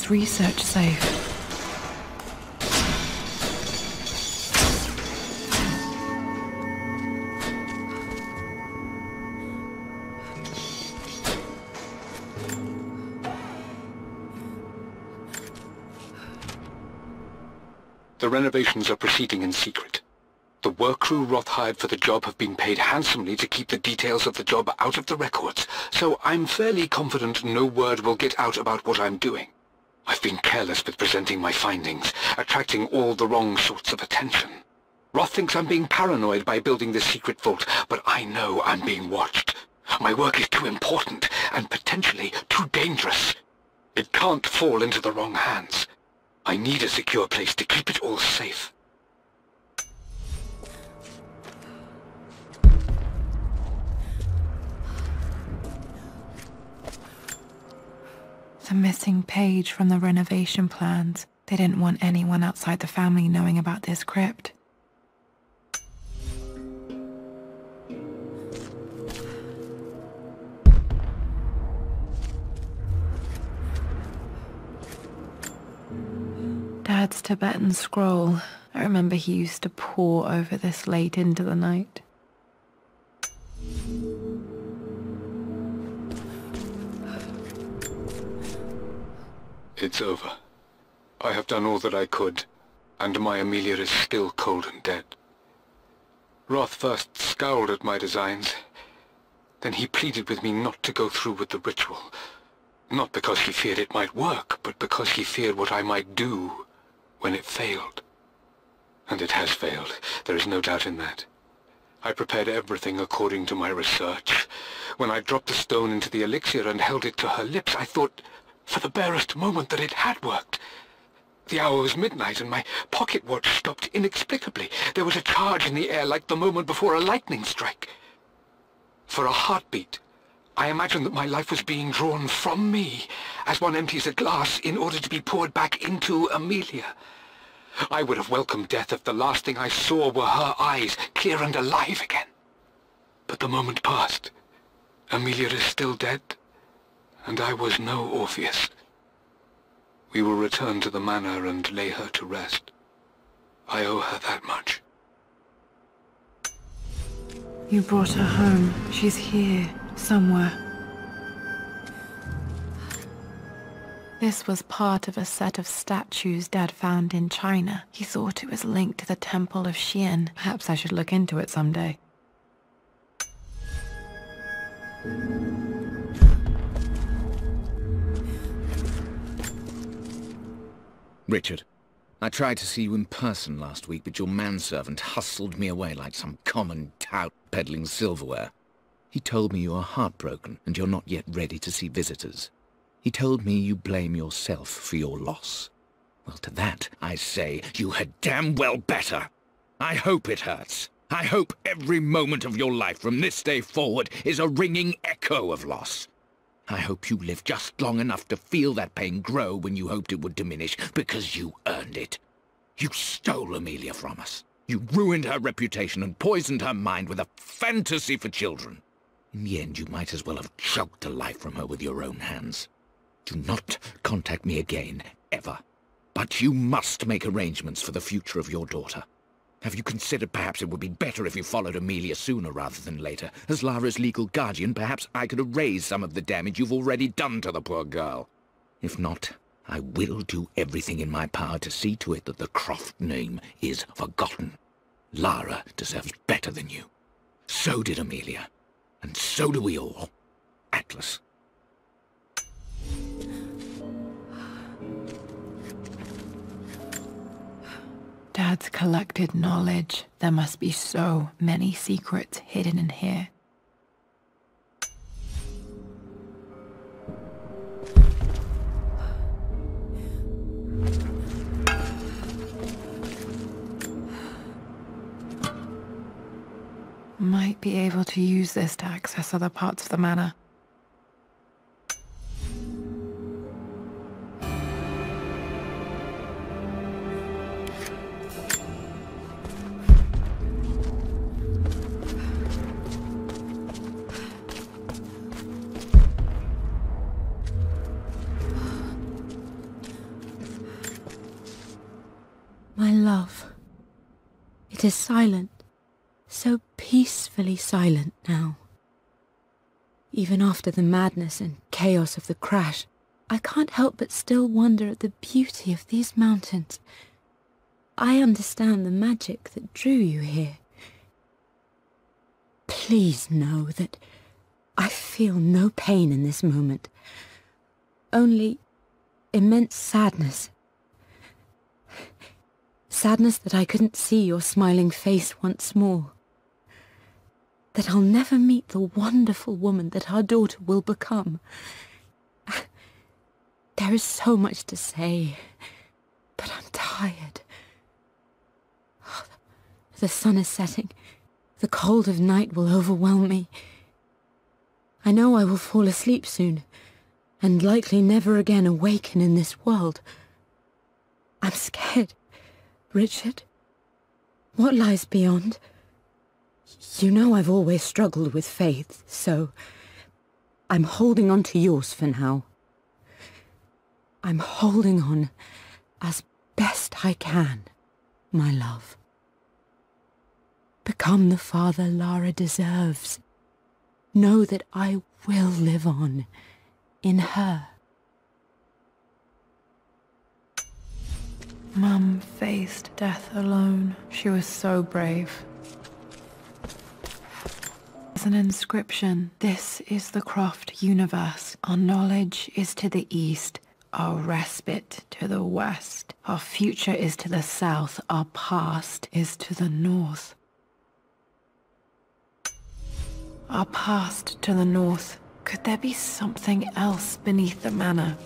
Dad's research safe. The renovations are proceeding in secret. The work crew Roth hired for the job have been paid handsomely to keep the details of the job out of the records, so I'm fairly confident no word will get out about what I'm doing. I've been careless with presenting my findings, attracting all the wrong sorts of attention. Roth thinks I'm being paranoid by building this secret vault, but I know I'm being watched. My work is too important, and potentially too dangerous. It can't fall into the wrong hands. I need a secure place to keep it all safe. The missing page from the renovation plans. They didn't want anyone outside the family knowing about this crypt. Dad's Tibetan scroll. I remember he used to pore over this late into the night. It's over. I have done all that I could, and my Amelia is still cold and dead. Roth first scowled at my designs. Then he pleaded with me not to go through with the ritual. Not because he feared it might work, but because he feared what I might do when it failed. And it has failed. There is no doubt in that. I prepared everything according to my research. When I dropped the stone into the elixir and held it to her lips, I thought for the barest moment that it had worked. The hour was midnight and my pocket watch stopped inexplicably. There was a charge in the air like the moment before a lightning strike. For a heartbeat, I imagined that my life was being drawn from me as one empties a glass in order to be poured back into Amelia. I would have welcomed death if the last thing I saw were her eyes, clear and alive again. But the moment passed. Amelia is still dead, and I was no Orpheus. We will return to the manor and lay her to rest. I owe her that much. You brought her home. She's here, somewhere. This was part of a set of statues Dad found in China. He thought it was linked to the Temple of Xian. Perhaps I should look into it someday. Richard, I tried to see you in person last week, but your manservant hustled me away like some common tout peddling silverware. He told me you are heartbroken and you're not yet ready to see visitors. He told me you blame yourself for your loss. Well, to that, I say you had damn well better. I hope it hurts. I hope every moment of your life from this day forward is a ringing echo of loss. I hope you live just long enough to feel that pain grow when you hoped it would diminish, because you earned it. You stole Amelia from us. You ruined her reputation and poisoned her mind with a fantasy for children. In the end, you might as well have choked the life from her with your own hands. Do not contact me again, ever. But you must make arrangements for the future of your daughter. Have you considered perhaps it would be better if you followed Amelia sooner rather than later? As Lara's legal guardian, perhaps I could erase some of the damage you've already done to the poor girl. If not, I will do everything in my power to see to it that the Croft name is forgotten. Lara deserves better than you. So did Amelia. And so do we all. Atlas. Dad's collected knowledge. There must be so many secrets hidden in here. Might be able to use this to access other parts of the manor. My love. It is silent, so peacefully silent now. Even after the madness and chaos of the crash, I can't help but still wonder at the beauty of these mountains. I understand the magic that drew you here. Please know that I feel no pain in this moment, only immense sadness. Sadness that I couldn't see your smiling face once more. That I'll never meet the wonderful woman that our daughter will become. There is so much to say, but I'm tired. The sun is setting. The cold of night will overwhelm me. I know I will fall asleep soon, and likely never again awaken in this world. I'm scared. Richard, what lies beyond? You know I've always struggled with faith, so I'm holding on to yours for now. I'm holding on as best I can, my love. Become the father Lara deserves. Know that I will live on in her. Mum faced death alone. She was so brave. As an inscription, this is the Croft universe. Our knowledge is to the east, our respite to the west. Our future is to the south, our past is to the north. Our past to the north. Could there be something else beneath the manor?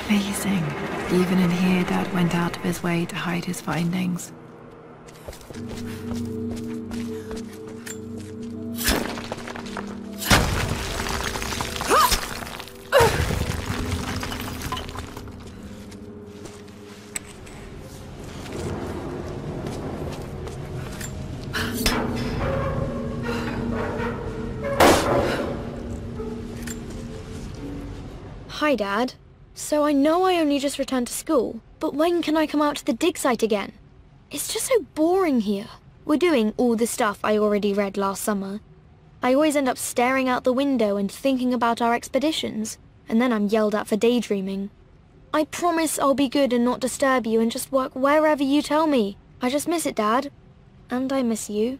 Amazing. Even in here, Dad went out of his way to hide his findings. Hi, Dad. So I know I only just returned to school, but when can I come out to the dig site again? It's just so boring here. We're doing all the stuff I already read last summer. I always end up staring out the window and thinking about our expeditions, and then I'm yelled at for daydreaming. I promise I'll be good and not disturb you and just work wherever you tell me. I just miss it, Dad. And I miss you.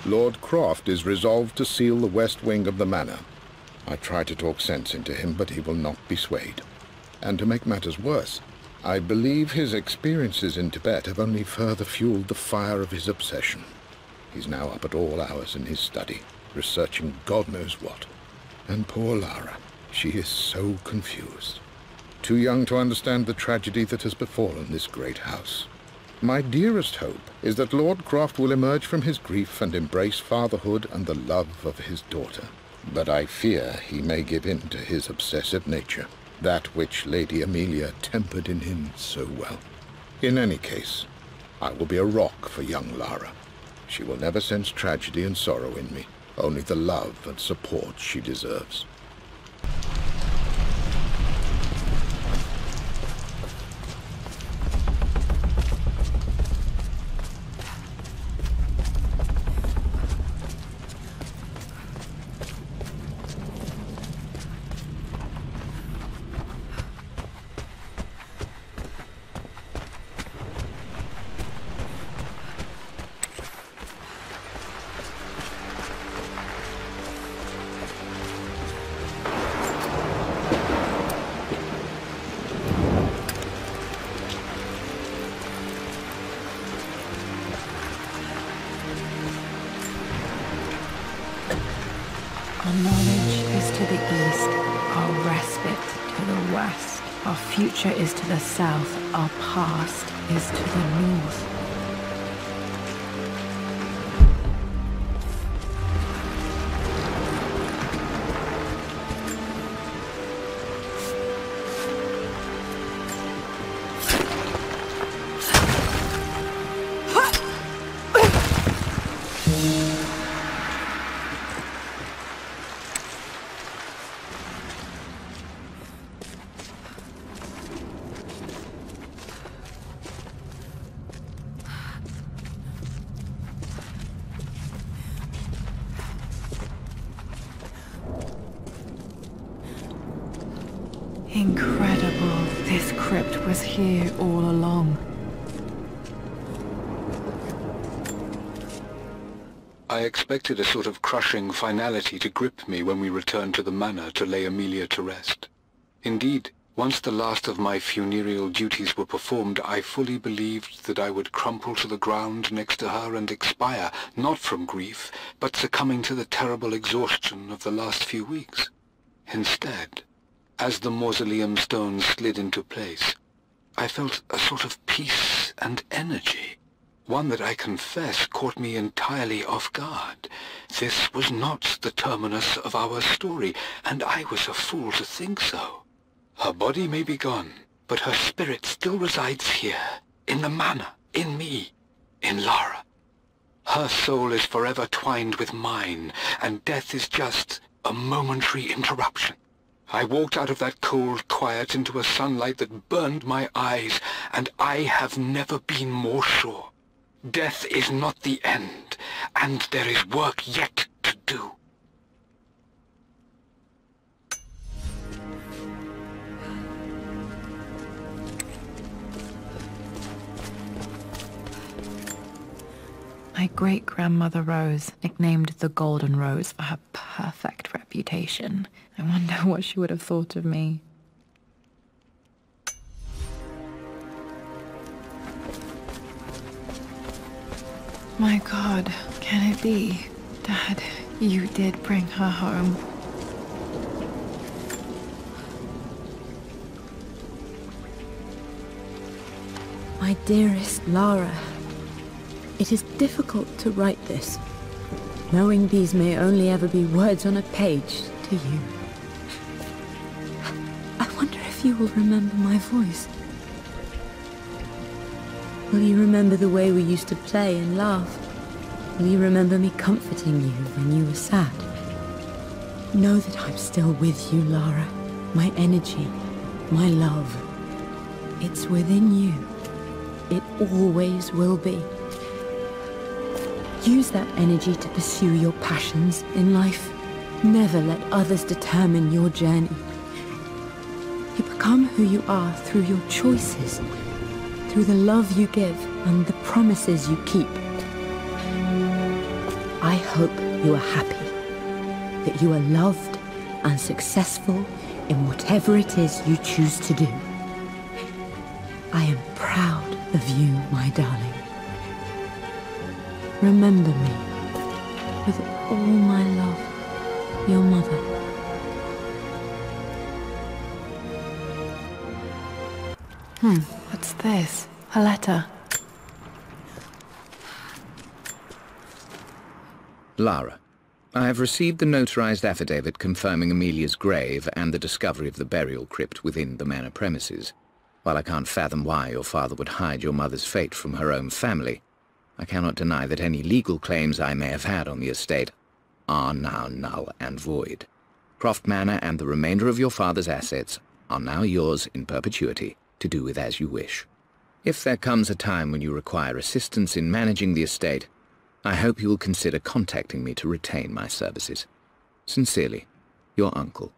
Lord Croft is resolved to seal the west wing of the manor. I try to talk sense into him, but he will not be swayed. And to make matters worse, I believe his experiences in Tibet have only further fueled the fire of his obsession. He's now up at all hours in his study, researching God knows what. And poor Lara, she is so confused. Too young to understand the tragedy that has befallen this great house. My dearest hope is that Lord Croft will emerge from his grief and embrace fatherhood and the love of his daughter. But I fear he may give in to his obsessive nature, that which Lady Amelia tempered in him so well. In any case, I will be a rock for young Lara. She will never sense tragedy and sorrow in me, only the love and support she deserves. Our knowledge is to the east, our respite to the west. Our future is to the south, our past is to the north. Incredible. This crypt was here all along. I expected a sort of crushing finality to grip me when we returned to the manor to lay Amelia to rest. Indeed, once the last of my funereal duties were performed, I fully believed that I would crumple to the ground next to her and expire, not from grief, but succumbing to the terrible exhaustion of the last few weeks. Instead, as the mausoleum stones slid into place, I felt a sort of peace and energy, one that I confess caught me entirely off guard. This was not the terminus of our story, and I was a fool to think so. Her body may be gone, but her spirit still resides here, in the manor, in me, in Lara. Her soul is forever twined with mine, and death is just a momentary interruption. I walked out of that cold quiet into a sunlight that burned my eyes, and I have never been more sure. Death is not the end, and there is work yet to do. My great-grandmother Rose, nicknamed the Golden Rose for her perfect reputation. I wonder what she would have thought of me. My God, can it be? Dad, you did bring her home. My dearest Lara, it is difficult to write this, knowing these may only ever be words on a page to you. I wonder if you will remember my voice. Will you remember the way we used to play and laugh? Will you remember me comforting you when you were sad? Know that I'm still with you, Lara. My energy, my love. It's within you. It always will be. Use that energy to pursue your passions in life. Never let others determine your journey. You become who you are through your choices, through the love you give and the promises you keep. I hope you are happy, that you are loved and successful in whatever it is you choose to do. I am proud of you, my darling. Remember me, with all my love, your mother. What's this? A letter. Lara, I have received the notarized affidavit confirming Amelia's grave and the discovery of the burial crypt within the manor premises. While I can't fathom why your father would hide your mother's fate from her own family, I cannot deny that any legal claims I may have had on the estate are now null and void. Croft Manor and the remainder of your father's assets are now yours in perpetuity to do with as you wish. If there comes a time when you require assistance in managing the estate, I hope you will consider contacting me to retain my services. Sincerely, your uncle.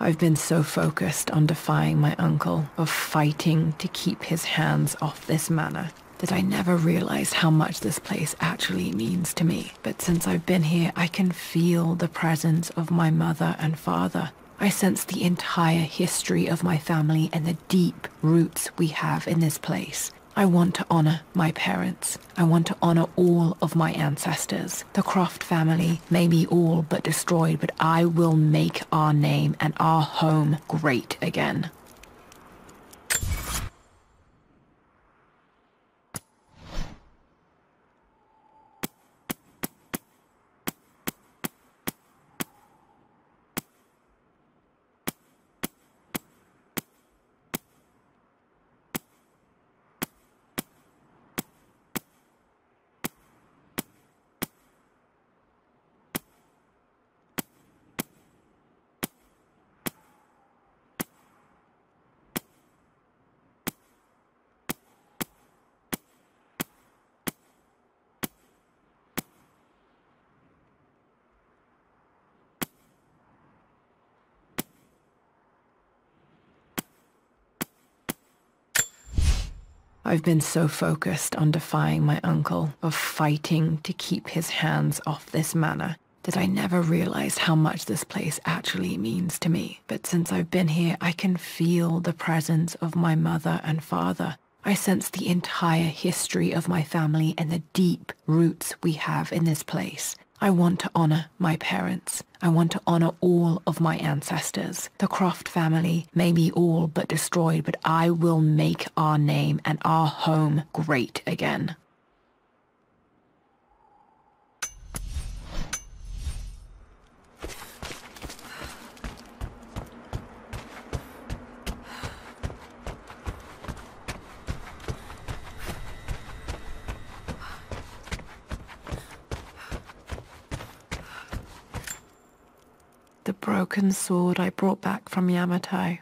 I've been so focused on defying my uncle, of fighting to keep his hands off this manor, that I never realized how much this place actually means to me. But since I've been here, I can feel the presence of my mother and father. I sense the entire history of my family and the deep roots we have in this place. I want to honor my parents. I want to honor all of my ancestors. The Croft family may be all but destroyed, but I will make our name and our home great again. I've been so focused on defying my uncle, of fighting to keep his hands off this manor, that I never realized how much this place actually means to me. But since I've been here, I can feel the presence of my mother and father. I sense the entire history of my family and the deep roots we have in this place. I want to honor my parents. I want to honor all of my ancestors. The Croft family may be all but destroyed, but I will make our name and our home great again. The broken sword I brought back from Yamato.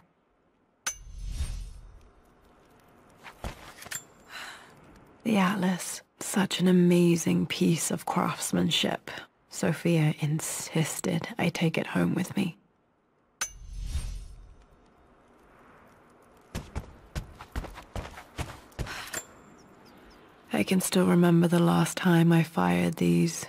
The atlas, such an amazing piece of craftsmanship. Sophia insisted I take it home with me. I can still remember the last time I fired these